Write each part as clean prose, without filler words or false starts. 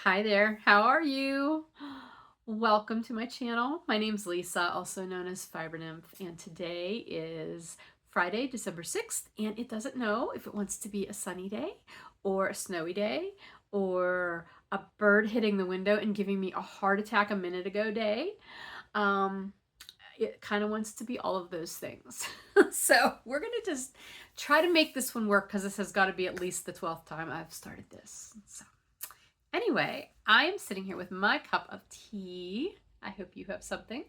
Hi there, how are you? Welcome to my channel. My name's Lisa, also known as Fiber Nymph, and today is Friday, December 6th, and it doesn't know if it wants to be a sunny day or a snowy day or a bird hitting the window and giving me a heart attack a minute ago day. It kind of wants to be all of those things. So we're gonna just try to make this one work because this has got to be at least the 12th time I've started this. So anyway, I am sitting here with my cup of tea. I hope you have something.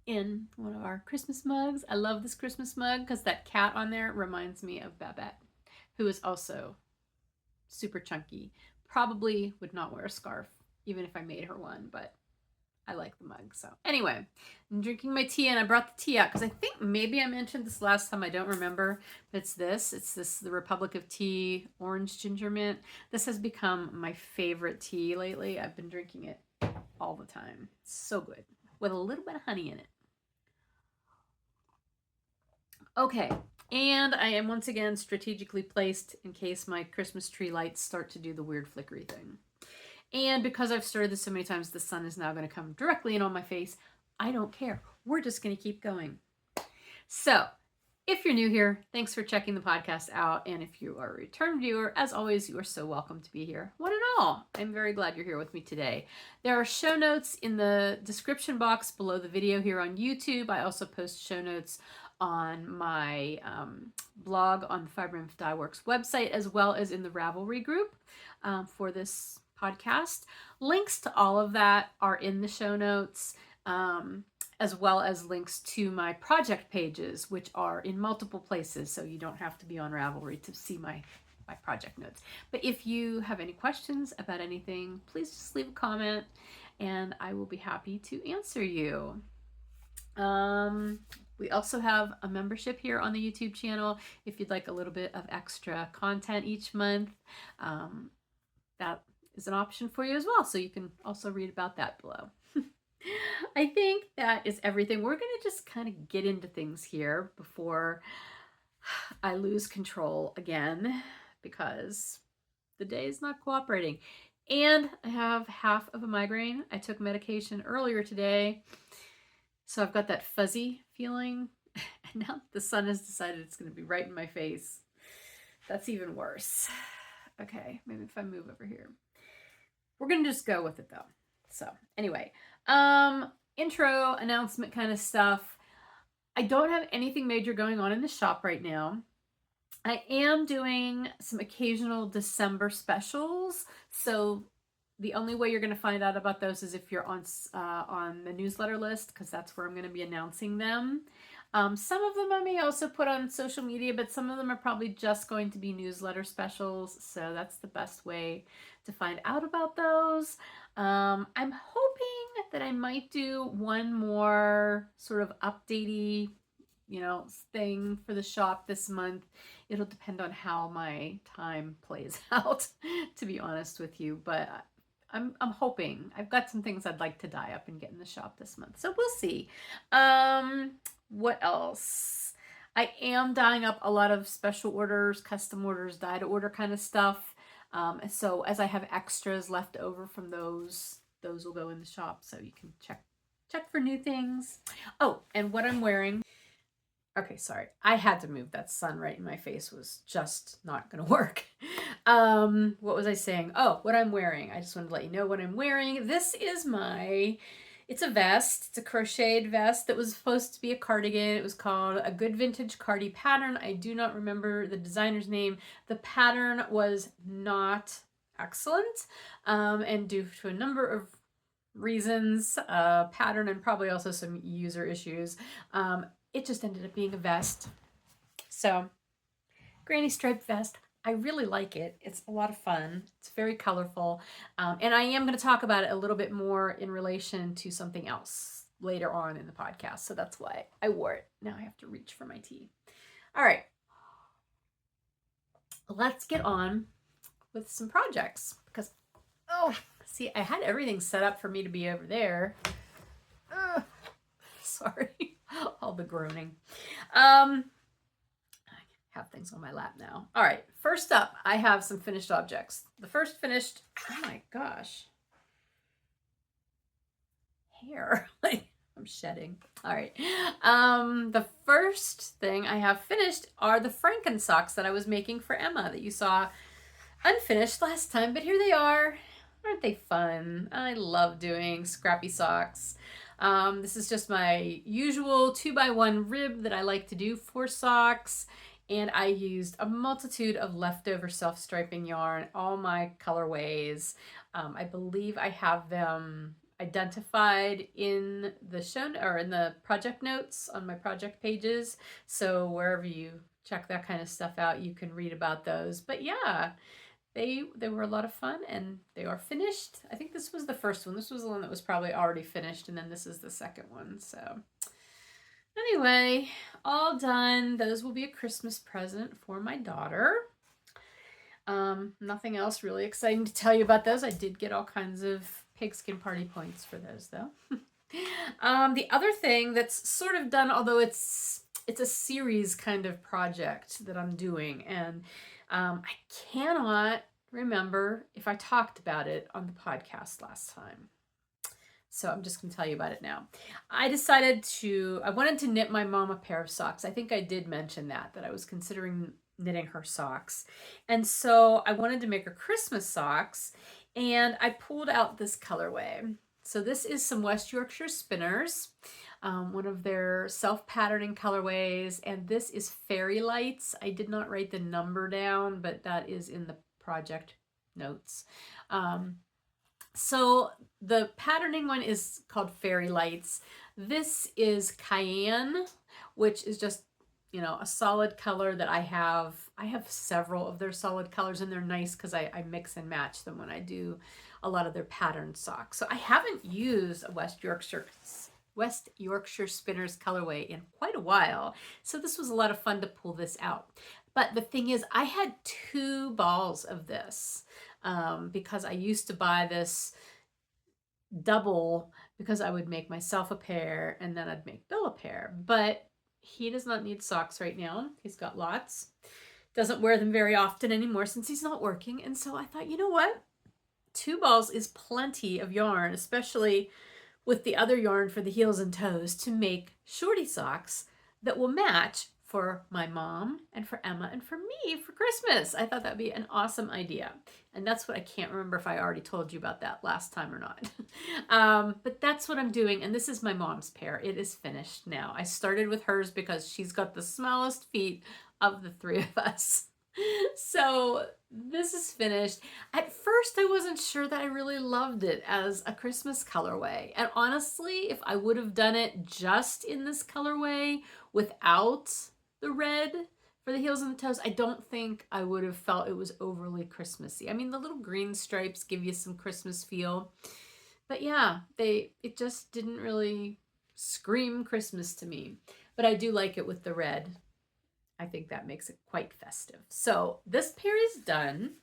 In one of our Christmas mugs. I love this Christmas mug because that cat on there reminds me of Babette, who is also super chunky. Probably would not wear a scarf, even if I made her one, but I like the mug. So anyway, I'm drinking my tea, and I brought the tea out because I think maybe I mentioned this last time. I don't remember. But it's this the Republic of Tea Orange Ginger Mint. This has become my favorite tea lately. I've been drinking it all the time. It's so good with a little bit of honey in it. Okay, and I am once again strategically placed in case my Christmas tree lights start to do the weird flickery thing. And because I've started this so many times, the sun is now going to come directly in on my face. I don't care. We're just going to keep going. So if you're new here, thanks for checking the podcast out. And if you are a return viewer, as always, you are so welcome to be here. One and all, I'm very glad you're here with me today. There are show notes in the description box below the video here on YouTube. I also post show notes on my blog on the Fiber Nymph Dye Works website, as well as in the Ravelry group for this podcast. Links to all of that are in the show notes, as well as links to my project pages, which are in multiple places, so you don't have to be on Ravelry to see my project notes. But if you have any questions about anything, please just leave a comment and I will be happy to answer you. We also have a membership here on the YouTube channel if you'd like a little bit of extra content each month. That is an option for you as well, so you can also read about that below. I think that is everything. We're going to just kind of get into things here before I lose control again, because the day is not cooperating. And I have half of a migraine. I took medication earlier today, so I've got that fuzzy feeling. And now the sun has decided it's going to be right in my face. That's even worse. Okay, maybe if I move over here. We're going to just go with it though. So anyway, intro, announcement kind of stuff. I don't have anything major going on in the shop right now. I am doing some occasional December specials. So the only way you're going to find out about those is if you're on the newsletter list, because that's where I'm going to be announcing them. Some of them I may also put on social media, but some of them are probably just going to be newsletter specials. So that's the best way to find out about those. I'm hoping that I might do one more sort of updatey, thing for the shop this month. It'll depend on how my time plays out, to be honest with you. But I'm hoping. I've got some things I'd like to dye up and get in the shop this month. So we'll see. What else? I am dyeing up a lot of special orders, custom orders, dye to order kind of stuff. So as I have extras left over from those will go in the shop, so you can check for new things. Oh, and what I'm wearing. Okay, sorry. I had to move. That sun right in my face was just not going to work. What was I saying? Oh, what I'm wearing. I just wanted to let you know what I'm wearing. This is it's a vest. It's a crocheted vest that was supposed to be a cardigan. It was called a Good Vintage Cardi pattern. I do not remember the designer's name. The pattern was not excellent, and due to a number of reasons, pattern and probably also some user issues, it just ended up being a vest. So, granny striped vest. I really like it. It's a lot of fun. It's very colorful. And I am going to talk about it a little bit more in relation to something else later on in the podcast. So that's why I wore it. Now I have to reach for my tea. All right. Let's get on with some projects, because, see, I had everything set up for me to be over there. Sorry. All the groaning. have things on my lap now. All right, first up, I have some finished objects. The first finished, oh my gosh, hair. I'm shedding. All right. The first thing I have finished are the Frankensocks that I was making for Emma that you saw unfinished last time, but here they are. Aren't they fun? I love doing scrappy socks. This is just my usual 2x1 rib that I like to do for socks. And I used a multitude of leftover self-striping yarn, all my colorways. I believe I have them identified in the show or in the project notes on my project pages. So wherever you check that kind of stuff out, you can read about those. But yeah, they were a lot of fun and they are finished. I think this was the first one. This was the one that was probably already finished, and then this is the second one. So anyway, all done. Those will be a Christmas present for my daughter. Nothing else really exciting to tell you about those. I did get all kinds of pigskin party points for those though. The other thing that's sort of done, although it's a series kind of project that I'm doing, and I cannot remember if I talked about it on the podcast last time. So I'm just going to tell you about it now. I wanted to knit my mom a pair of socks. I think I did mention that I was considering knitting her socks. And so I wanted to make her Christmas socks, and I pulled out this colorway. So this is some West Yorkshire Spinners, one of their self-patterning colorways, and this is Fairy Lights. I did not write the number down, but that is in the project notes. So the patterning one is called Fairy Lights. This is Cayenne, which is just, you know, a solid color that I have. I have several of their solid colors, and they're nice because I mix and match them when I do a lot of their patterned socks. So I haven't used a West Yorkshire Spinners colorway in quite a while. So this was a lot of fun to pull this out. But the thing is, I had 2 balls of this because I used to buy this double because I would make myself a pair and then I'd make Bill a pair. But he does not need socks right now. He's got lots. Doesn't wear them very often anymore since he's not working. And so I thought, you know what? 2 balls is plenty of yarn, especially with the other yarn for the heels and toes, to make shorty socks that will match for my mom and for Emma and for me for Christmas. I thought that'd be an awesome idea. And that's what I can't remember if I already told you about that last time or not. But that's what I'm doing. And this is my mom's pair. It is finished now. I started with hers because she's got the smallest feet of the 3 of us. So this is finished. At first, I wasn't sure that I really loved it as a Christmas colorway. And honestly, if I would have done it just in this colorway without the red for the heels and the toes, I don't think I would have felt it was overly Christmassy. I mean, the little green stripes give you some Christmas feel. But yeah, it just didn't really scream Christmas to me. But I do like it with the red. I think that makes it quite festive. So this pair is done,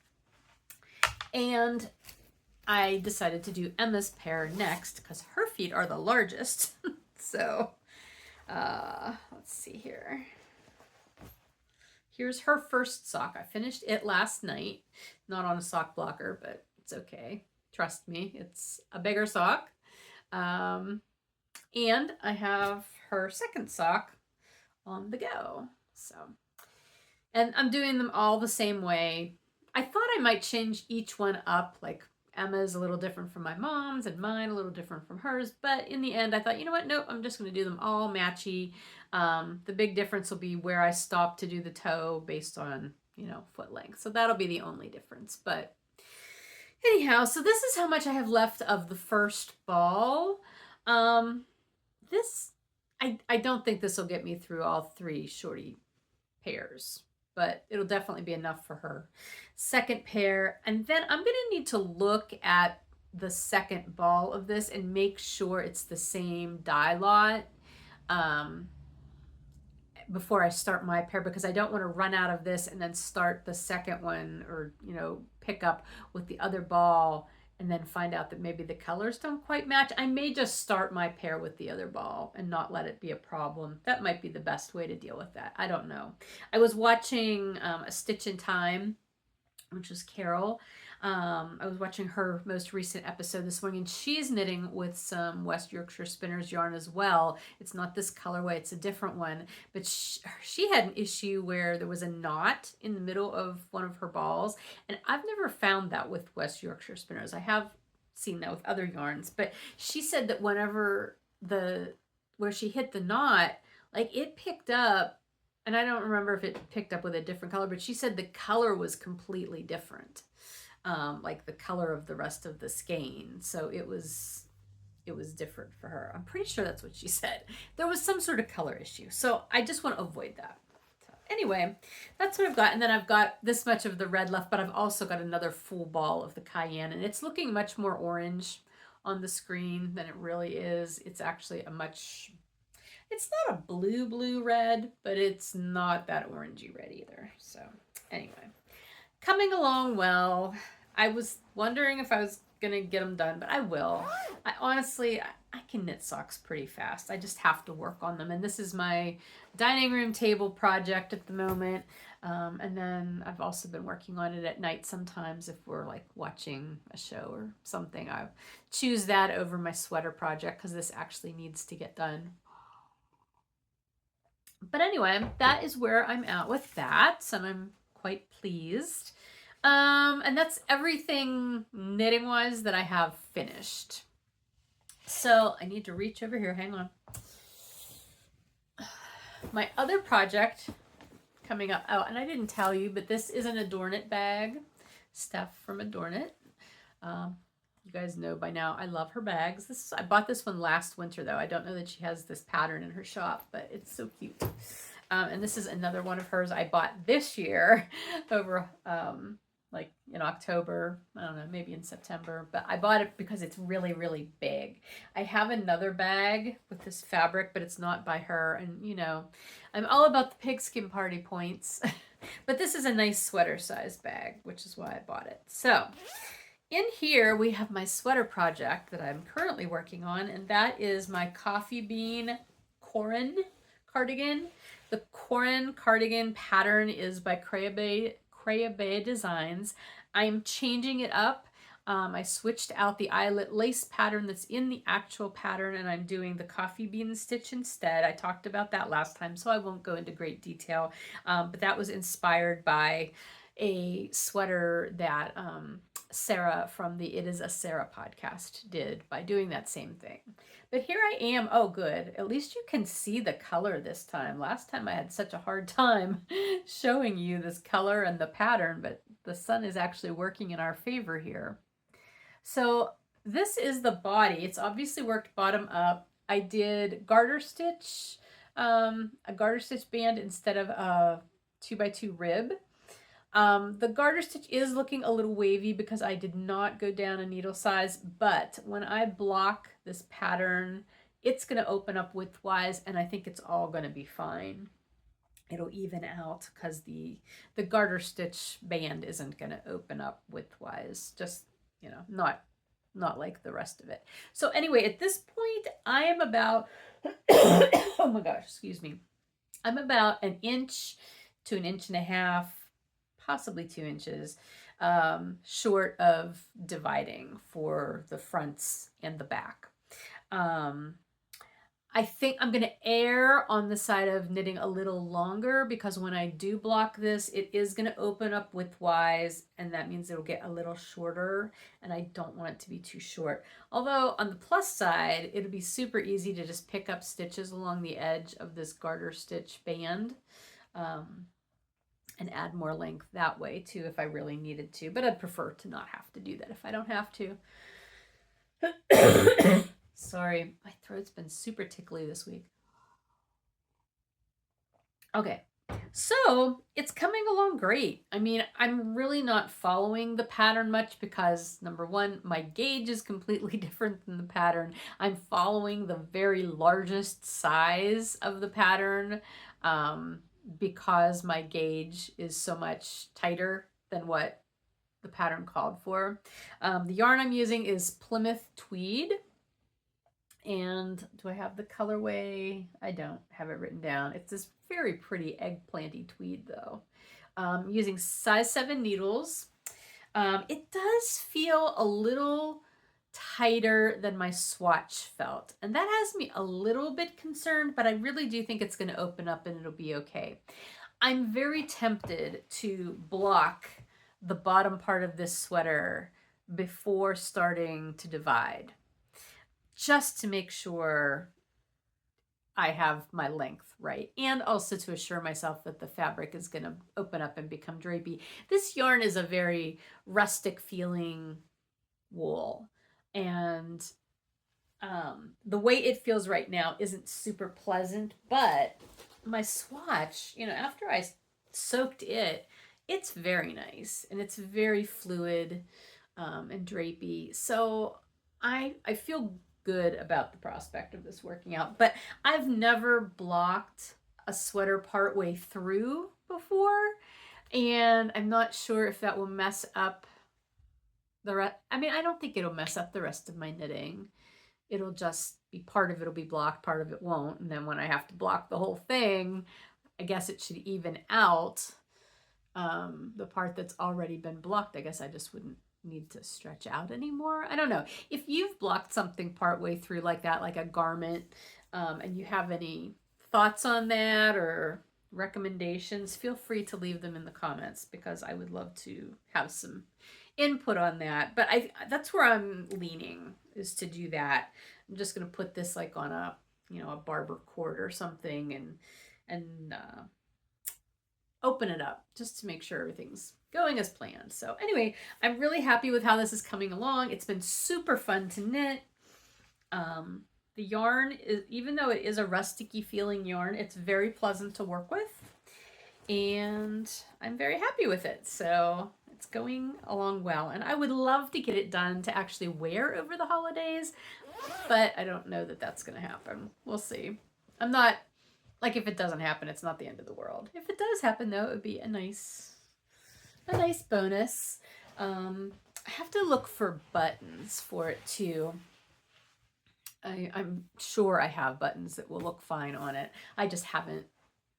and I decided to do Emma's pair next because her feet are the largest. So let's see here. Here's her first sock. I finished it last night, not on a sock blocker, but it's okay. Trust me, it's a bigger sock. And I have her second sock on the go. So, and I'm doing them all the same way. I thought I might change each one up, like Emma's a little different from my mom's and mine a little different from hers. But in the end, I thought, you know what? Nope, I'm just going to do them all matchy. The big difference will be where I stop to do the toe based on, you know, foot length. So that'll be the only difference. But anyhow, so this is how much I have left of the first ball. I don't think this will get me through all 3 shorty pairs, but it'll definitely be enough for her second pair. And then I'm going to need to look at the second ball of this and make sure it's the same dye lot before I start my pair, because I don't want to run out of this and then start the second one, or, you know, pick up with the other ball and then find out that maybe the colors don't quite match, I may just start my pair with the other ball and not let it be a problem. That might be the best way to deal with that. I don't know. I was watching A Stitch in Time, which is Carol. I was watching her most recent episode this morning, and she's knitting with some West Yorkshire Spinners yarn as well. It's not this colorway, it's a different one, but she had an issue where there was a knot in the middle of one of her balls, and I've never found that with West Yorkshire Spinners. I have seen that with other yarns, but she said that whenever where she hit the knot, like it picked up, and I don't remember if it picked up with a different color, but she said the color was completely different. Like the color of the rest of the skein. So it was different for her. I'm pretty sure that's what she said. There was some sort of color issue. So I just want to avoid that. So anyway, that's what I've got. And then I've got this much of the red left, but I've also got another full ball of the cayenne, and it's looking much more orange on the screen than it really is. It's actually it's not a blue red, but it's not that orangey red either. So anyway, coming along well. I was wondering if I was gonna get them done, but I will. I honestly can knit socks pretty fast. I just have to work on them, and this is my dining room table project at the moment. And then I've also been working on it at night sometimes if we're like watching a show or something. I choose that over my sweater project because this actually needs to get done. But anyway, that is where I'm at with that, and I'm quite pleased. And that's everything knitting wise that I have finished. So I need to reach over here. Hang on. My other project coming up. Oh, and I didn't tell you, but this is an Adorn It bag. Steph from Adorn It. You guys know by now I love her bags. I bought this one last winter though. I don't know that she has this pattern in her shop, but it's so cute. And this is another one of hers I bought this year over like in October, I don't know, maybe in September, but I bought it because it's really big. I have another bag with this fabric, but it's not by her, and you know, I'm all about the pigskin party points. But this is a nice sweater size bag, which is why I bought it. So in here we have my sweater project that I'm currently working on, and that is my coffee bean Corran cardigan. The Corran cardigan pattern is by Bay Designs. I'm changing it up. I switched out the eyelet lace pattern that's in the actual pattern, and I'm doing the coffee bean stitch instead. I talked about that last time, so I won't go into great detail, but that was inspired by a sweater that Sarah from the It Is a Sarah podcast did by doing that same thing. But here I am. Oh, good. At least you can see the color this time. Last time I had such a hard time showing you this color and the pattern, but the sun is actually working in our favor here. So this is the body. It's obviously worked bottom up. I did garter stitch, a garter stitch band instead of a 2x2 rib. The garter stitch is looking a little wavy because I did not go down a needle size, but when I block this pattern, it's going to open up widthwise, and I think it's all going to be fine. It'll even out because the garter stitch band isn't going to open up widthwise, just, you know, not like the rest of it. So anyway, at this point, I am about, oh my gosh, excuse me. I'm about 1 inch to 1.5 inches, possibly 2 inches, short of dividing for the fronts and the back. I think I'm going to err on the side of knitting a little longer because when I do block this, it is going to open up widthwise, and that means it'll get a little shorter, and I don't want it to be too short. Although on the plus side, it'll be super easy to just pick up stitches along the edge of this garter stitch band. And add more length that way too if I really needed to, but I'd prefer to not have to do that if I don't have to. Sorry, my throat's been super tickly this week. Okay, so it's coming along great. I mean, I'm really not following the pattern much because number one, my gauge is completely different than the pattern. I'm following the very largest size of the pattern, because my gauge is so much tighter than what the pattern called for. The yarn I'm using is Plymouth Tweed. And do I have the colorway? I don't have it written down. It's this very pretty eggplanty tweed though. Using size 7 needles. It does feel a little tighter than my swatch felt. And that has me a little bit concerned, but I really do think it's going to open up and it'll be okay. I'm very tempted to block the bottom part of this sweater before starting to divide, just to make sure I have my length right, and also to assure myself that the fabric is going to open up and become drapey. This yarn is a very rustic feeling wool, and the way it feels right now isn't super pleasant, but my swatch, you know, after I soaked it, it's very nice and it's very fluid and drapey. So I feel good about the prospect of this working out, but I've never blocked a sweater partway through before, and I'm not sure if that will mess up the rest. I mean, I don't think it'll mess up the rest of my knitting. It'll just be, part of it'll be blocked, part of it won't, and then when I have to block the whole thing, I guess it should even out the part that's already been blocked. I guess I just wouldn't need to stretch out anymore. I don't know. If you've blocked something partway through like that, like a garment, and you have any thoughts on that or recommendations, feel free to leave them in the comments, because I would love to have some input on that. But that's where I'm leaning, is to do that. I'm just going to put this like on a, you know, a barber cord or something, and open it up just to make sure everything's going as planned. So anyway, I'm really happy with how this is coming along. It's been super fun to knit. The yarn is, even though it is a rusticy feeling yarn, it's very pleasant to work with, and I'm very happy with it. So it's going along well, and I would love to get it done to actually wear over the holidays, but I don't know that that's going to happen. We'll see. I'm not, like, if it doesn't happen, it's not the end of the world. If it does happen, though, it would be a nice bonus. I have to look for buttons for it too. I'm sure I have buttons that will look fine on it. I just haven't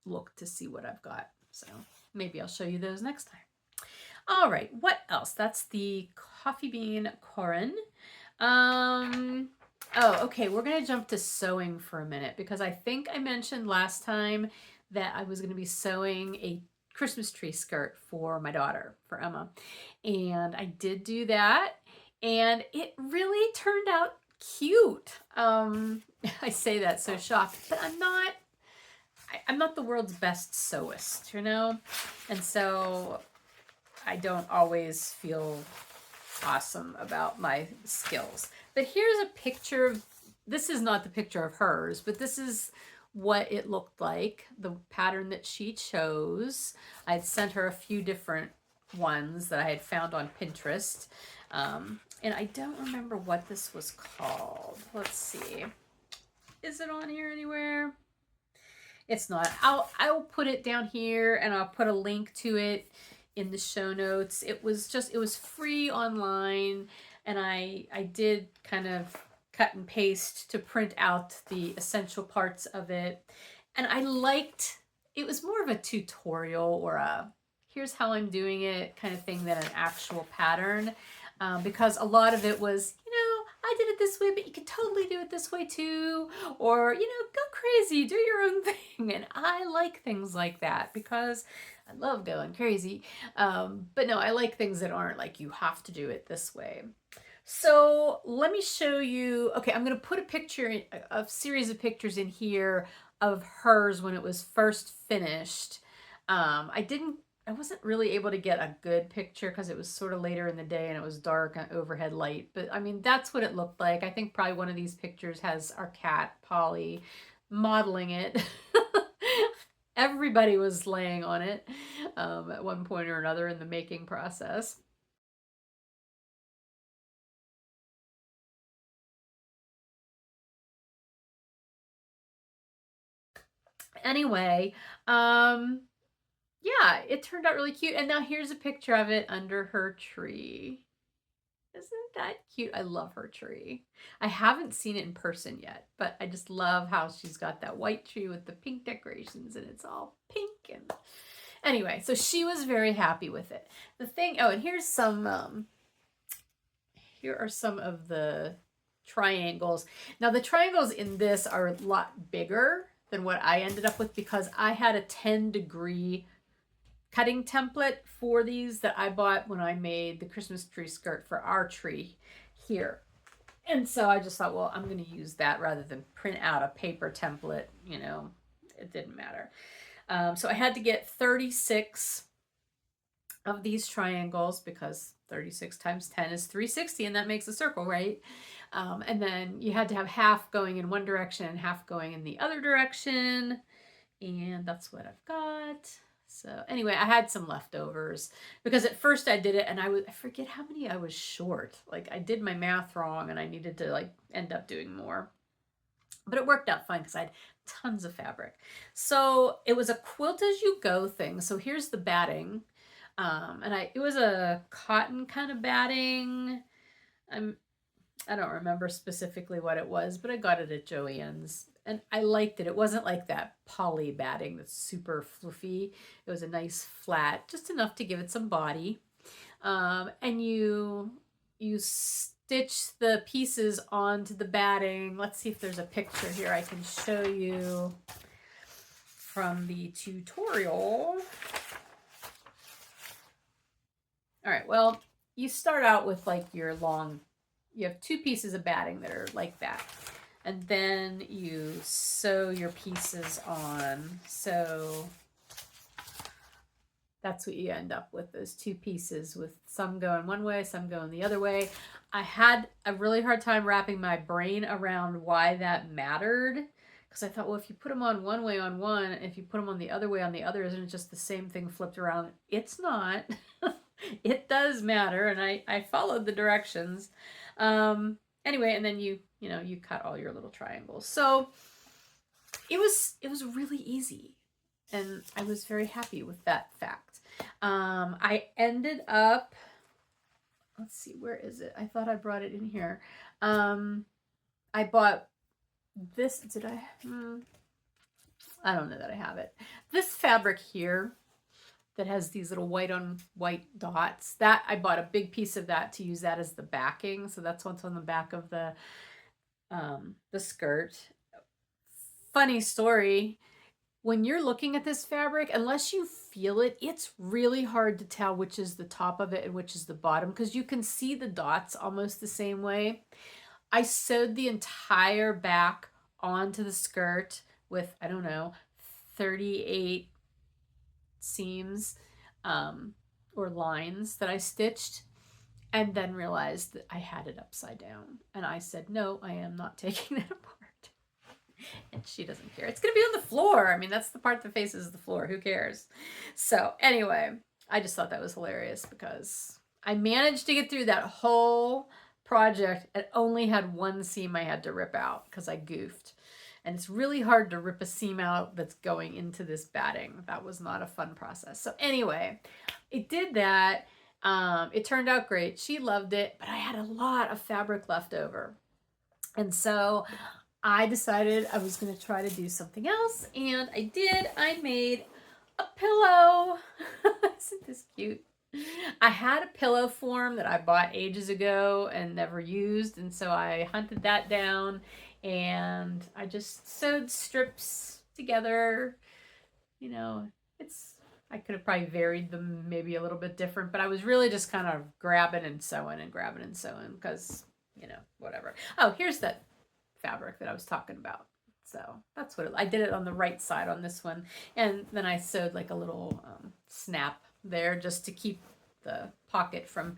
looked to see what I've got. So maybe I'll show you those next time. All right, what else? That's the coffee bean Corran. Oh, okay, we're going to jump to sewing for a minute, because I think I mentioned last time that I was going to be sewing a Christmas tree skirt for my daughter, for Emma. And I did do that, and it really turned out cute. I say that so shocked, but I'm not the world's best sewist, you know? And so I don't always feel awesome about my skills. But here's a picture of, this is not the picture of hers, but this is what it looked like, the pattern that she chose. I had sent her a few different ones that I had found on Pinterest. And I don't remember what this was called. Let's see. Is it on here anywhere? It's not. I'll put it down here, and I'll put a link to it in the show notes. It was free online, and I did kind of cut and paste to print out the essential parts of it. And I liked, it was more of a tutorial or a here's how I'm doing it kind of thing than an actual pattern, because a lot of it was, you know, I did it this way, but you could totally do it this way too, or, you know, go crazy, do your own thing. And I like things like that, because I love going crazy. But no, I like things that aren't like, you have to do it this way. So let me show you. Okay, I'm going to put a picture, a series of pictures in here of hers when it was first finished. I wasn't really able to get a good picture because it was sort of later in the day and it was dark and overhead light. But I mean, that's what it looked like. I think probably one of these pictures has our cat, Polly, modeling it. Everybody was laying on it at one point or another in the making process. Anyway, yeah, it turned out really cute. And now here's a picture of it under her tree. Isn't that cute? I love her tree. I haven't seen it in person yet, but I just love how she's got that white tree with the pink decorations and it's all pink. And anyway, so she was very happy with it. The thing, oh, and here's some, here are some of the triangles. Now the triangles in this are a lot bigger than what I ended up with because I had a 10-degree cutting template for these that I bought when I made the Christmas tree skirt for our tree here. And so I just thought, well, I'm going to use that rather than print out a paper template. You know, it didn't matter. So I had to get 36 of these triangles because 36 times 10 is 360 and that makes a circle, right? And then you had to have half going in one direction and half going in the other direction. And that's what I've got. So anyway, I had some leftovers because at first I did it and I forget how many I was short. Like I did my math wrong and I needed to like end up doing more. But it worked out fine because I had tons of fabric. So it was a quilt as you go thing. So here's the batting. And it was a cotton kind of batting. I don't remember specifically what it was, but I got it at Joann's and I liked it. It wasn't like that poly batting that's super fluffy. It was a nice flat, just enough to give it some body. And you stitch the pieces onto the batting. Let's see if there's a picture here I can show you from the tutorial. All right, well, you start out with like your long, you have 2 pieces of batting that are like that. And then you sew your pieces on. So that's what you end up with, those 2 pieces with some going one way, some going the other way. I had a really hard time wrapping my brain around why that mattered. Because I thought, well, if you put them on one way on one, if you put them on the other way on the other, isn't it just the same thing flipped around? It's not. It does matter. And I followed the directions. Anyway, and then you cut all your little triangles. So it was really easy. And I was very happy with that fact. I ended up, let's see, where is it? I thought I brought it in here. I bought this, I don't know that I have it. This fabric here that has these little white on white dots, that I bought a big piece of that to use that as the backing. So that's what's on the back of the skirt. Funny story. When you're looking at this fabric, unless you feel it, it's really hard to tell which is the top of it and which is the bottom because you can see the dots almost the same way. I sewed the entire back onto the skirt with, I don't know, 38 seams or lines that I stitched, and then realized that I had it upside down. And I said, no, I am not taking that apart. And she doesn't care. It's going to be on the floor. I mean, that's the part that faces the floor. Who cares? So anyway, I just thought that was hilarious because I managed to get through that whole project and only had one seam I had to rip out because I goofed. And it's really hard to rip a seam out that's going into this batting. That was not a fun process. So anyway, it did that. It turned out great. She loved it, but I had a lot of fabric left over. And so I decided I was going to try to do something else. And I did. I made a pillow. Isn't this cute? I had a pillow form that I bought ages ago and never used. And so I hunted that down and I just sewed strips together. You know, I could have probably varied them maybe a little bit different, but I was really just kind of grabbing and sewing because, whatever. Oh, here's that fabric that I was talking about. So that's what I did it on the right side on this one. And then I sewed like a little snap there just to keep the pocket from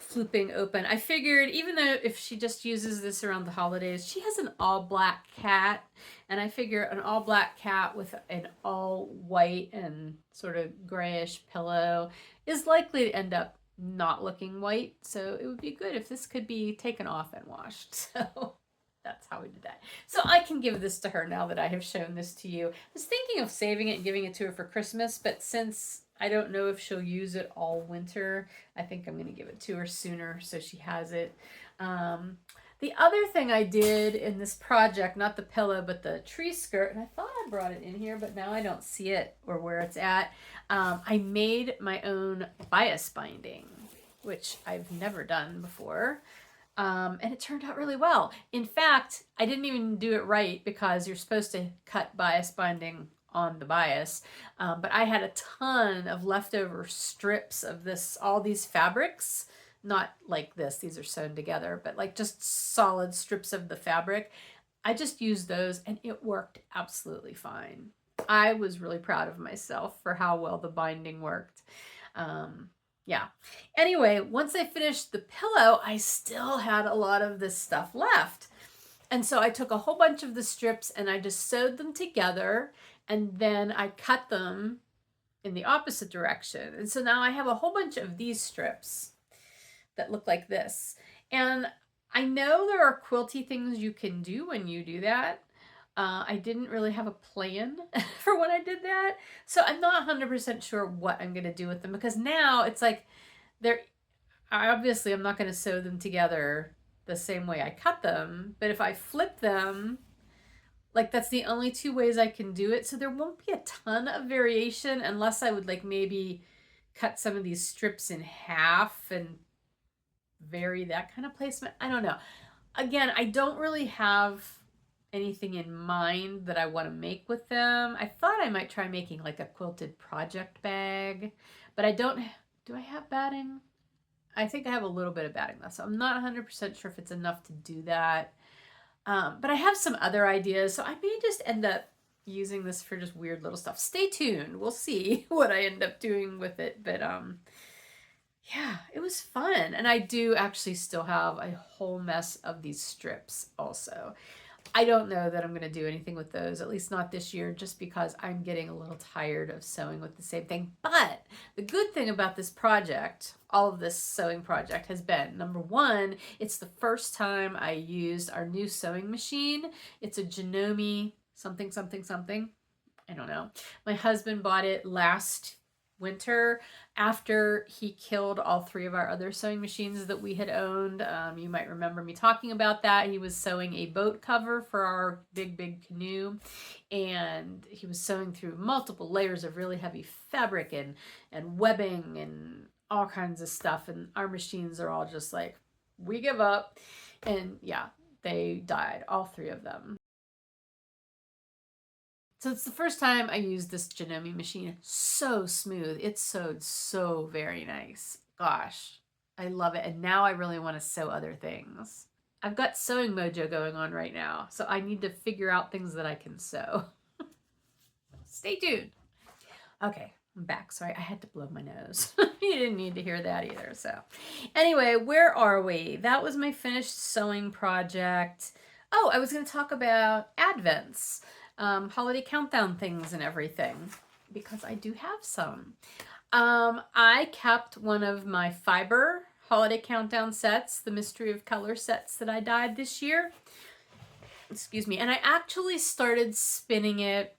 flooping open. I figured even though if she just uses this around the holidays, she has an all black cat. And I figure an all black cat with an all white and sort of grayish pillow is likely to end up not looking white. So it would be good if this could be taken off and washed. So that's how we did that. So I can give this to her now that I have shown this to you. I was thinking of saving it and giving it to her for Christmas, but since I don't know if she'll use it all winter, I think I'm going to give it to her sooner so she has it. The other thing I did in this project, not the pillow, but the tree skirt, and I thought I brought it in here, but now I don't see it or where it's at. I made my own bias binding, which I've never done before. And it turned out really well. In fact, I didn't even do it right because you're supposed to cut bias binding on the bias. But I had a ton of leftover strips of all these fabrics. Not like this, these are sewn together, but like just solid strips of the fabric. I just used those and it worked absolutely fine. I was really proud of myself for how well the binding worked. Yeah. Anyway, once I finished the pillow, I still had a lot of this stuff left. And so I took a whole bunch of the strips and I just sewed them together, and then I cut them in the opposite direction. And so now I have a whole bunch of these strips that look like this. And I know there are quilty things you can do when you do that. I didn't really have a plan for when I did that. So I'm not 100% sure what I'm going to do with them, because now it's like obviously I'm not going to sew them together the same way I cut them, but if I flip them, like that's the only two ways I can do it. So there won't be a ton of variation unless I would like maybe cut some of these strips in half and vary that kind of placement. I don't know. Again, I don't really have anything in mind that I want to make with them. I thought I might try making like a quilted project bag, but I don't. Do I have batting? I think I have a little bit of batting left, so I'm not 100% sure if it's enough to do that. But I have some other ideas, so I may just end up using this for just weird little stuff. Stay tuned. We'll see what I end up doing with it, but yeah, it was fun. And I do actually still have a whole mess of these strips also. I don't know that I'm going to do anything with those, at least not this year, just because I'm getting a little tired of sewing with the same thing. But the good thing about this project, all of this sewing project, has been, number one, it's the first time I used our new sewing machine. It's a Janome something, something, something. I don't know. My husband bought it last winter after he killed all three of our other sewing machines that we had owned. You might remember me talking about that. He was sewing a boat cover for our big canoe, and he was sewing through multiple layers of really heavy fabric and webbing and all kinds of stuff, and our machines are all just like, we give up. And yeah, they died, all three of them. So it's the first time I used this Janome machine. So smooth. It sewed so very nice. Gosh, I love it. And now I really want to sew other things. I've got sewing mojo going on right now, so I need to figure out things that I can sew. Stay tuned. Okay, I'm back. Sorry, I had to blow my nose. You didn't need to hear that either. So anyway, where are we? That was my finished sewing project. Oh, I was going to talk about Advents. Holiday countdown things and everything, because I do have some. I kept one of my fiber holiday countdown sets, the Mystery of Color sets that I dyed this year. Excuse me. And I actually started spinning it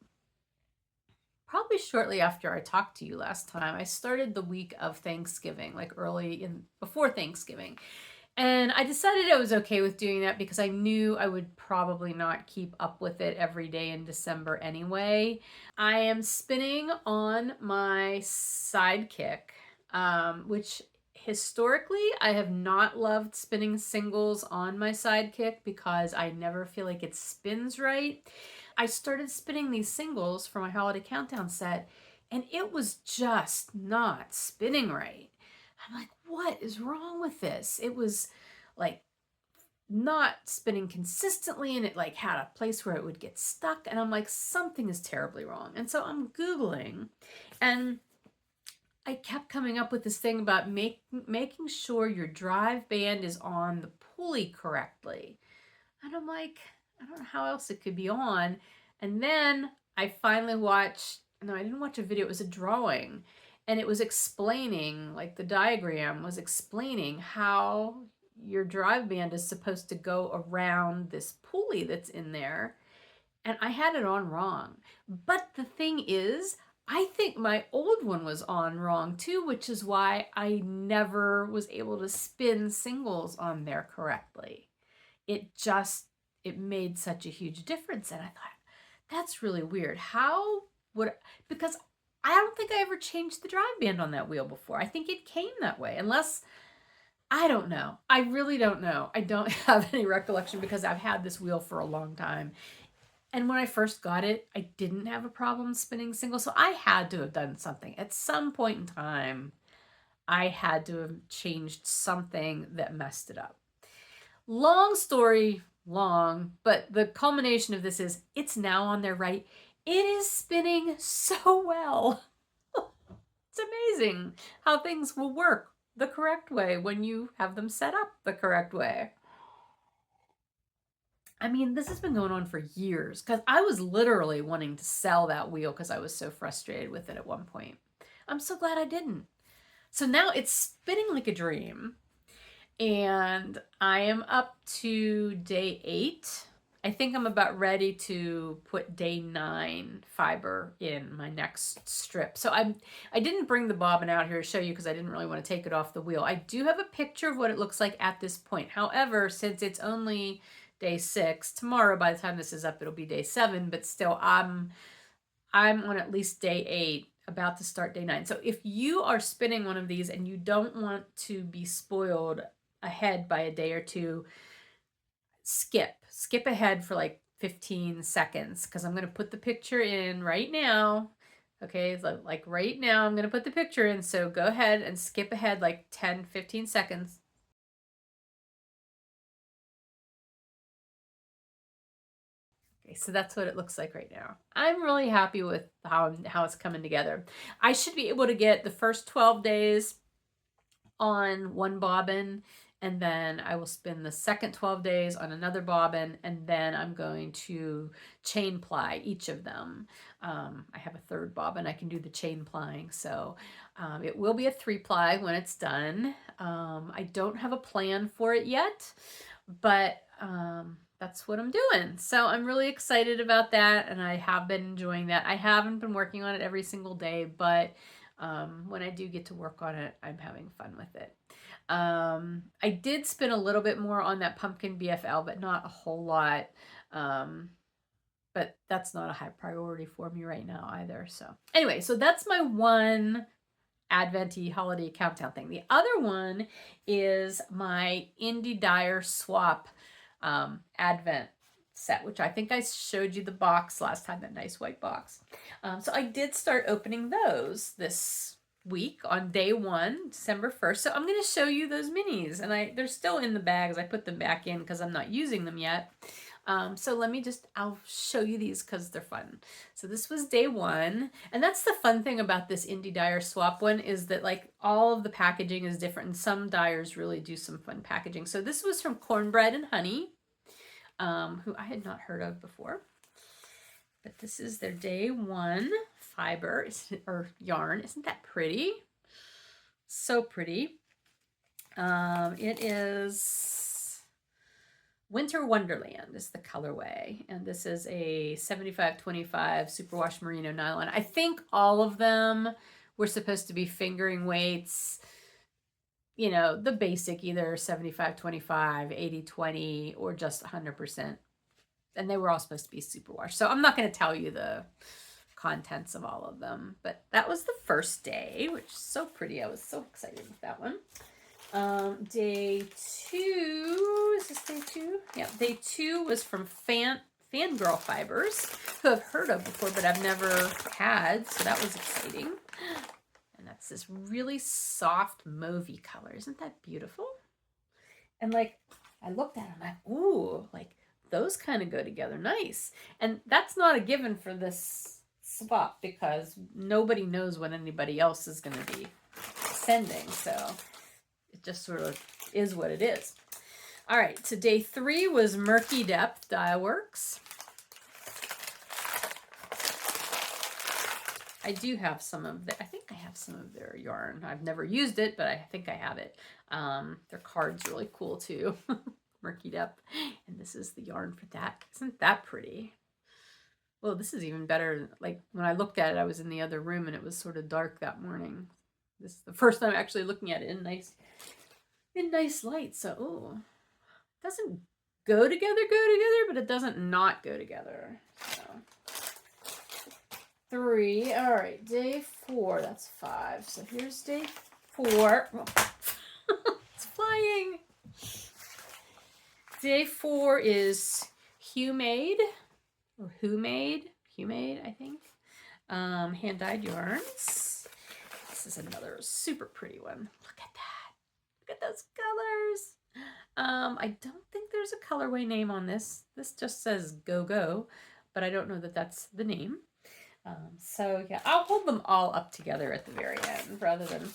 probably shortly after I talked to you last time. I started the week of Thanksgiving, like before Thanksgiving. And I decided I was okay with doing that because I knew I would probably not keep up with it every day in December anyway. I am spinning on my Sidekick, which historically I have not loved spinning singles on my Sidekick because I never feel like it spins right. I started spinning these singles for my holiday countdown set, and it was just not spinning right. I'm like, what is wrong with this? It was like not spinning consistently, and it like had a place where it would get stuck, and I'm like, something is terribly wrong. And so I'm Googling, and I kept coming up with this thing about making sure your drive band is on the pulley correctly. And I'm like, I don't know how else it could be on. And then I finally watched, no, I didn't watch a video, it was a drawing. And it was explaining, like the diagram was explaining how your drive band is supposed to go around this pulley that's in there, and I had it on wrong. But the thing is, I think my old one was on wrong too, which is why I never was able to spin singles on there correctly. It made such a huge difference. And I thought, that's really weird. How would, because I don't think I ever changed the drive band on that wheel before. I think it came that way, unless, I don't know. I really don't know. I don't have any recollection because I've had this wheel for a long time. And when I first got it, I didn't have a problem spinning singles. So I had to have done something. At some point in time, I had to have changed something that messed it up. Long story long, but the culmination of this is it's now on there right. It is spinning so well. It's amazing how things will work the correct way when you have them set up the correct way. I mean, this has been going on for years because I was literally wanting to sell that wheel because I was so frustrated with it at one point. I'm so glad I didn't. So now it's spinning like a dream. And I am up to day 8. I think I'm about ready to put day 9 fiber in my next strip. So I didn't bring the bobbin out here to show you because I didn't really want to take it off the wheel. I do have a picture of what it looks like at this point. However, since it's only day 6, tomorrow by the time this is up, it'll be day 7, but still I'm on at least day 8, about to start day 9. So if you are spinning one of these and you don't want to be spoiled ahead by a day or two, skip ahead for like 15 seconds because I'm going to put the picture in right now. Okay, so like right now I'm going to put the picture in, so go ahead and skip ahead like 10-15 seconds. Okay, so that's what it looks like right now. I'm really happy with how it's coming together. I should be able to get the first 12 days on one bobbin, and then I will spin the second 12 days on another bobbin, and then I'm going to chain ply each of them. I have a third bobbin I can do the chain plying, so it will be a 3-ply when it's done. I don't have a plan for it yet, but that's what I'm doing. So I'm really excited about that, and I have been enjoying that. I haven't been working on it every single day, but when I do get to work on it, I'm having fun with it. I did spin a little bit more on that pumpkin BFL, but not a whole lot. But that's not a high priority for me right now either. So anyway, so that's my one Advent-y holiday countdown thing. The other one is my Indie Dyer Swap Advent set, which I think I showed you the box last time, that nice white box. So I did start opening those this week on day 1, December 1st. So I'm going to show you those minis, and they're still in the bags. I put them back in because I'm not using them yet. So I'll show you these because they're fun. So this was day 1, and that's the fun thing about this Indie Dyer Swap one, is that like all of the packaging is different, and some dyers really do some fun packaging. So this was from Cornbread and Honey, who I had not heard of before. But this is their day 1 fiber or yarn. Isn't that pretty? So pretty. It is Winter Wonderland is the colorway, and this is a 75-25 superwash merino nylon. I think all of them were supposed to be fingering weights, you know, the basic, either 75-25, 80-20, or just 100%. And they were all supposed to be superwash. So I'm not going to tell you the contents of all of them, but that was the first day, which is so pretty. I was so excited with that one. Day 2, is this day 2? Yeah, day 2 was from Fangirl Fibers, who I've heard of before, but I've never had, so that was exciting. And that's this really soft mauvey color. Isn't that beautiful? And like, I looked at it, I'm like, ooh, like those kind of go together nice. And that's not a given for this swap because nobody knows what anybody else is going to be sending, so it just sort of is what it is. All right, so day 3 was Murky Depth Dye Works. I I do have some of I think I have some of their yarn. I've never used it, but I think I have it. Their card's really cool too. Murkied up. And this is the yarn for that. Isn't that pretty? Well, this is even better. Like when I looked at it, I was in the other room and it was sort of dark that morning. This is the first time actually looking at it in nice light. So, oh, it doesn't go together, but it doesn't not go together. So, 3. All right, day 4. That's 5. So here's day 4. Oh, it's flying. Day 4 is Who Made, I think. Hand-dyed yarns. This is another super pretty one. Look at that. Look at those colors. I don't think there's a colorway name on this. This just says Go Go, but I don't know that that's the name. So yeah, I'll hold them all up together at the very end rather than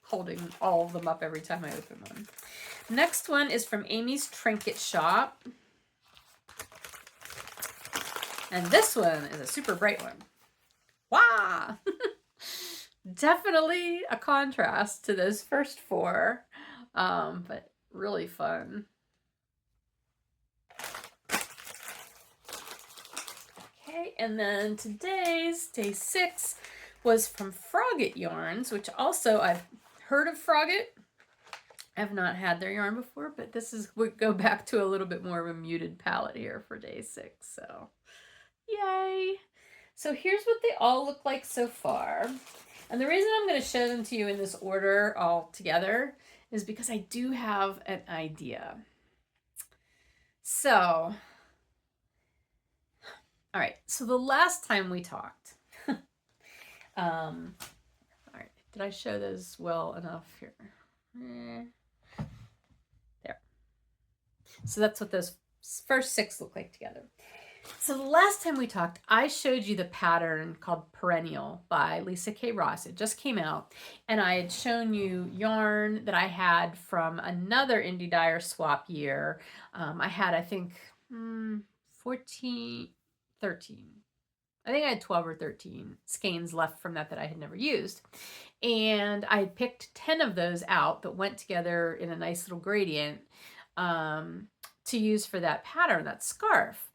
holding all of them up every time I open one. Next one is from Amy's Trinket Shop. And this one is a super bright one. Wow! Definitely a contrast to those first 4, but really fun. Okay, and then today's, day 6, was from Frogget Yarns, which also I've heard of Frogget. I have not had their yarn before, but this is, we go back to a little bit more of a muted palette here for day 6, so yay! So here's what they all look like so far. And the reason I'm going to show them to you in this order all together is because I do have an idea. So, all right, so the last time we talked, all right, did I show those well enough here? There. So that's what those first 6 look like together. So the last time we talked, I showed you the pattern called Perennial by Lisa K. Ross. It just came out. And I had shown you yarn that I had from another Indie Dyer Swap year. I had, I think, 13. I think I had 12 or 13 skeins left from that I had never used. And I picked 10 of those out that went together in a nice little gradient to use for that pattern, that scarf.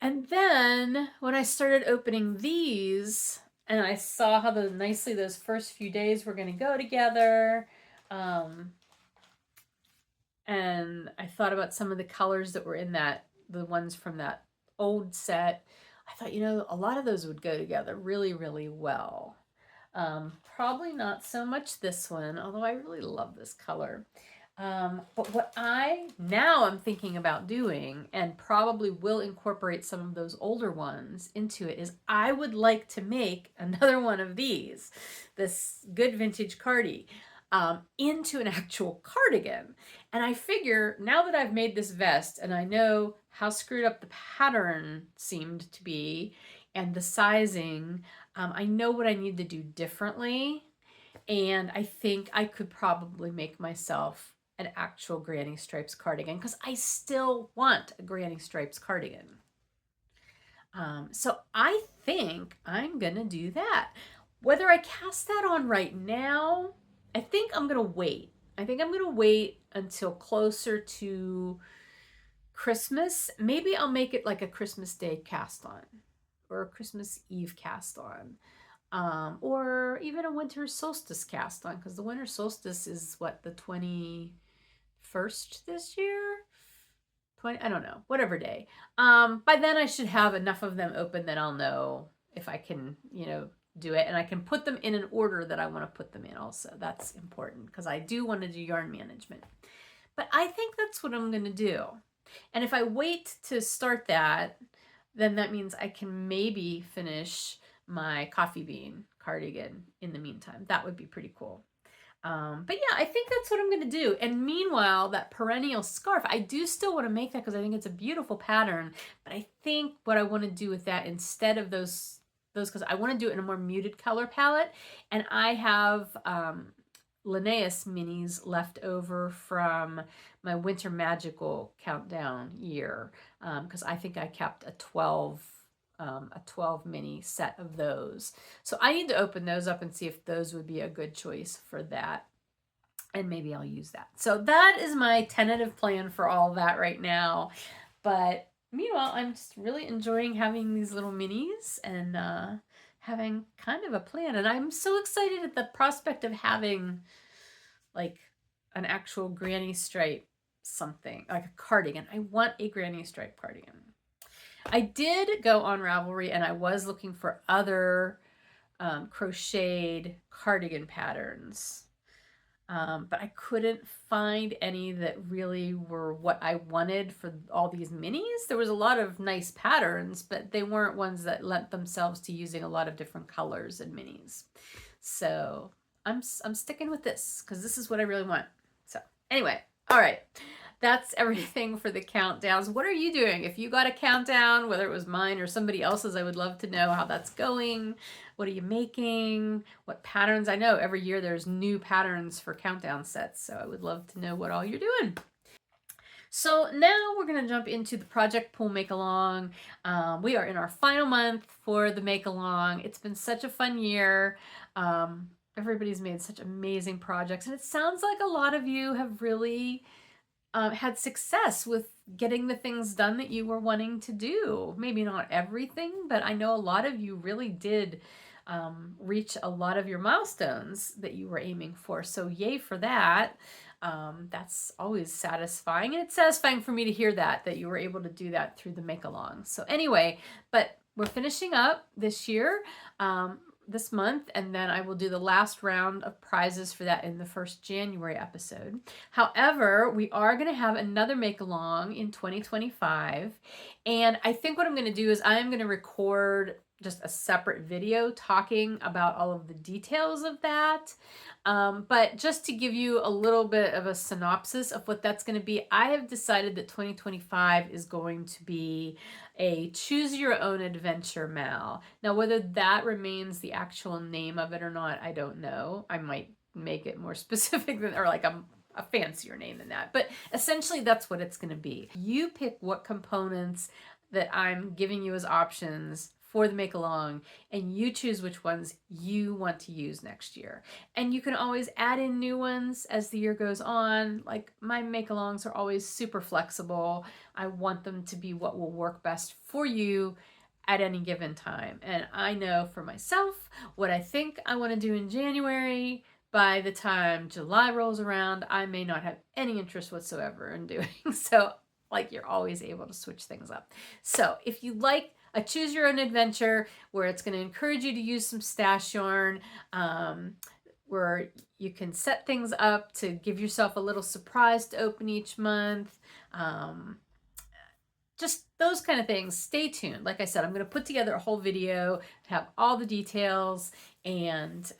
And then when I started opening these and I saw how nicely those first few days were going to go together, and I thought about some of the colors that were in that, the ones from that old set, I thought, you know, a lot of those would go together really, really well. Probably not so much this one, although I really love this color. But what I'm thinking about doing, and probably will incorporate some of those older ones into it, is I would like to make another one of these, this Good Vintage Cardi, into an actual cardigan. And I figure now that I've made this vest and I know how screwed up the pattern seemed to be and the sizing, I know what I need to do differently. And I think I could probably make myself an actual Granny Stripes cardigan, because I still want a Granny Stripes cardigan. So I think I'm gonna do that. Whether I cast that on right now, I think I'm gonna wait. I think I'm gonna wait until closer to Christmas. Maybe I'll make it like a Christmas Day cast on or a Christmas Eve cast on. Or even a winter solstice cast on, because the winter solstice is what, the 21st this year? I don't know, whatever day. By then I should have enough of them open that I'll know if I can, you know, do it. And I can put them in an order that I want to put them in also. That's important because I do want to do yarn management. But I think that's what I'm going to do. And if I wait to start that, then that means I can maybe finish my coffee bean cardigan in the meantime. That would be pretty cool. But yeah, I think that's what I'm going to do. And meanwhile, that perennial scarf, I do still want to make that because I think it's a beautiful pattern. But I think what I want to do with that instead of those because I want to do it in a more muted color palette. And I have Linnaeus minis left over from my Winter Magical countdown year, because I think I kept a 12 a 12 mini set of those. So I need to open those up and see if those would be a good choice for that. And maybe I'll use that. So that is my tentative plan for all that right now. But meanwhile, I'm just really enjoying having these little minis and having kind of a plan. And I'm so excited at the prospect of having like an actual granny stripe something, like a cardigan. I want a granny stripe cardigan. I did go on Ravelry and I was looking for other crocheted cardigan patterns. But I couldn't find any that really were what I wanted for all these minis. There was a lot of nice patterns, but they weren't ones that lent themselves to using a lot of different colors in minis. So I'm sticking with this because this is what I really want. So anyway, all right. That's everything for the countdowns. What are you doing? If you got a countdown, whether it was mine or somebody else's, I would love to know how that's going. What are you making? What patterns? I know every year there's new patterns for countdown sets, so I would love to know what all you're doing. So now we're going to jump into the Project Pool Make-Along. We are in our final month for the Make-Along. It's been such a fun year. Everybody's made such amazing projects, and it sounds like a lot of you have really had success with getting the things done that you were wanting to do. Maybe not everything, but I know a lot of you really did reach a lot of your milestones that you were aiming for. So yay for that. That's always satisfying. And it's satisfying for me to hear that you were able to do that through the make-along. So anyway, but we're finishing up this year. This month, and then I will do the last round of prizes for that in the first January episode. However, we are going to have another make-along in 2025, and I think what I'm going to do is I am going to record just a separate video talking about all of the details of that. But just to give you a little bit of a synopsis of what that's going to be, I have decided that 2025 is going to be a choose your own adventure mal. Now, whether that remains the actual name of it or not, I don't know. I might make it more specific than, or like a fancier name than that. But essentially, that's what it's going to be. You pick what components that I'm giving you as options for the make-along, and you choose which ones you want to use next year. And you can always add in new ones as the year goes on. Like, my make-alongs are always super flexible. I want them to be what will work best for you at any given time. And I know for myself what I think I want to do in January. By the time July rolls around, I may not have any interest whatsoever in doing. So, like, you're always able to switch things up. So if you like a choose your own adventure where it's going to encourage you to use some stash yarn, where you can set things up to give yourself a little surprise to open each month, just those kind of things. Stay tuned. Like I said, I'm going to put together a whole video to have all the details, and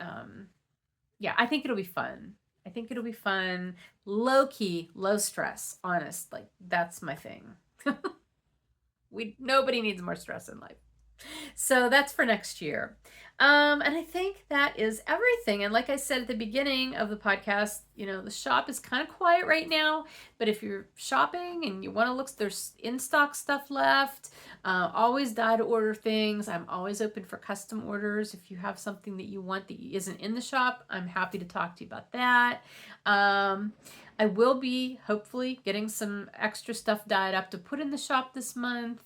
yeah, I think it'll be fun. I think it'll be fun. Low key, low stress, honest. Like, that's my thing. Nobody needs more stress in life. So that's for next year. And I think that is everything. And like I said at the beginning of the podcast, you know, the shop is kind of quiet right now, but if you're shopping and you want to look, there's in-stock stuff left. Always die to order things. I'm always open for custom orders. If you have something that you want that isn't in the shop, I'm happy to talk to you about that. I will be hopefully getting some extra stuff dyed up to put in the shop this month.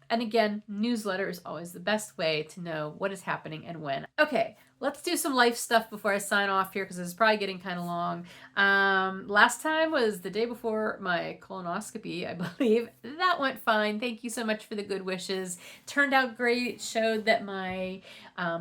And again, newsletter is always the best way to know what is happening and when. Okay, let's do some life stuff before I sign off here because it's probably getting kind of long. Last time was the day before my colonoscopy, I believe. That went fine. Thank you so much for the good wishes. Turned out great. Showed that my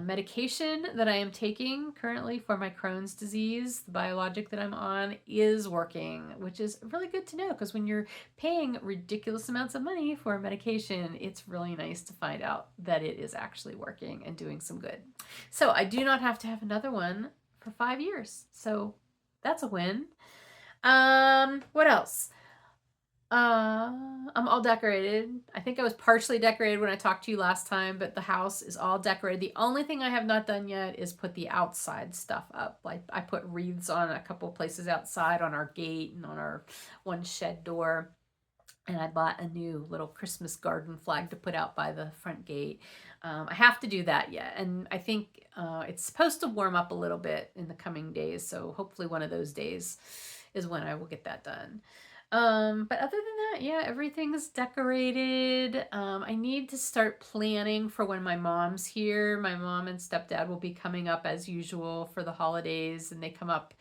medication that I am taking currently for my Crohn's disease, the biologic that I'm on, is working, which is really good to know because when you're paying ridiculous amounts of money for a medication, it's really nice to find out that it is actually working and doing some good. So I do not have to have another one for 5 years. So that's a win. What else? I'm all decorated. I think I was partially decorated when I talked to you last time, but the house is all decorated. The only thing I have not done yet is put the outside stuff up. Like, I put wreaths on a couple places outside on our gate and on our one shed door. And I bought a new little Christmas garden flag to put out by the front gate. I have to do that yet. And I think it's supposed to warm up a little bit in the coming days. So hopefully one of those days is when I will get that done. But other than that, yeah, everything's decorated. I need to start planning for when my mom's here. My mom and stepdad will be coming up as usual for the holidays, and they come up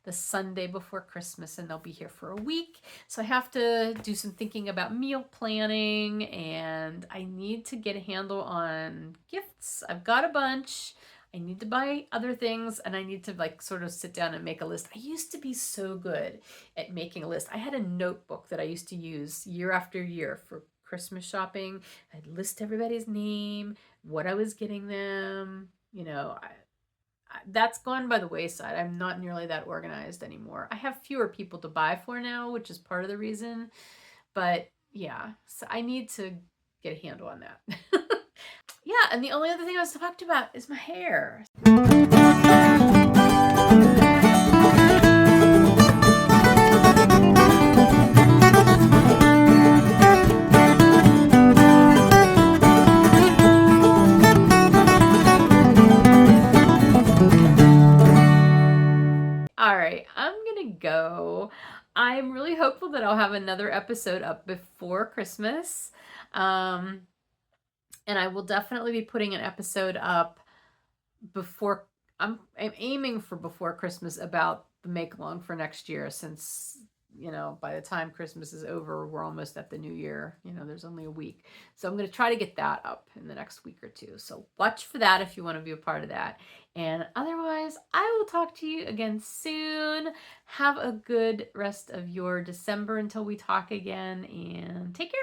the Sunday before Christmas, and they'll be here for a week. So I have to do some thinking about meal planning, and I need to get a handle on gifts. I've got a bunch. I need to buy other things, and I need to like sort of sit down and make a list. I used to be so good at making a list. I had a notebook that I used to use year after year for Christmas shopping. I'd list everybody's name, what I was getting them, you know, that's gone by the wayside. I'm not nearly that organized anymore. I have fewer people to buy for now, which is part of the reason. But yeah, so I need to get a handle on that. Yeah, and the only other thing I was talked about is my hair. All right, I'm gonna go. I'm really hopeful that I'll have another episode up before Christmas. And I will definitely be putting an episode up before, I'm aiming for before Christmas about the make along for next year, since, you know, by the time Christmas is over, we're almost at the new year. You know, there's only a week. So I'm going to try to get that up in the next week or two. So watch for that if you want to be a part of that. And otherwise, I will talk to you again soon. Have a good rest of your December until we talk again, and take care.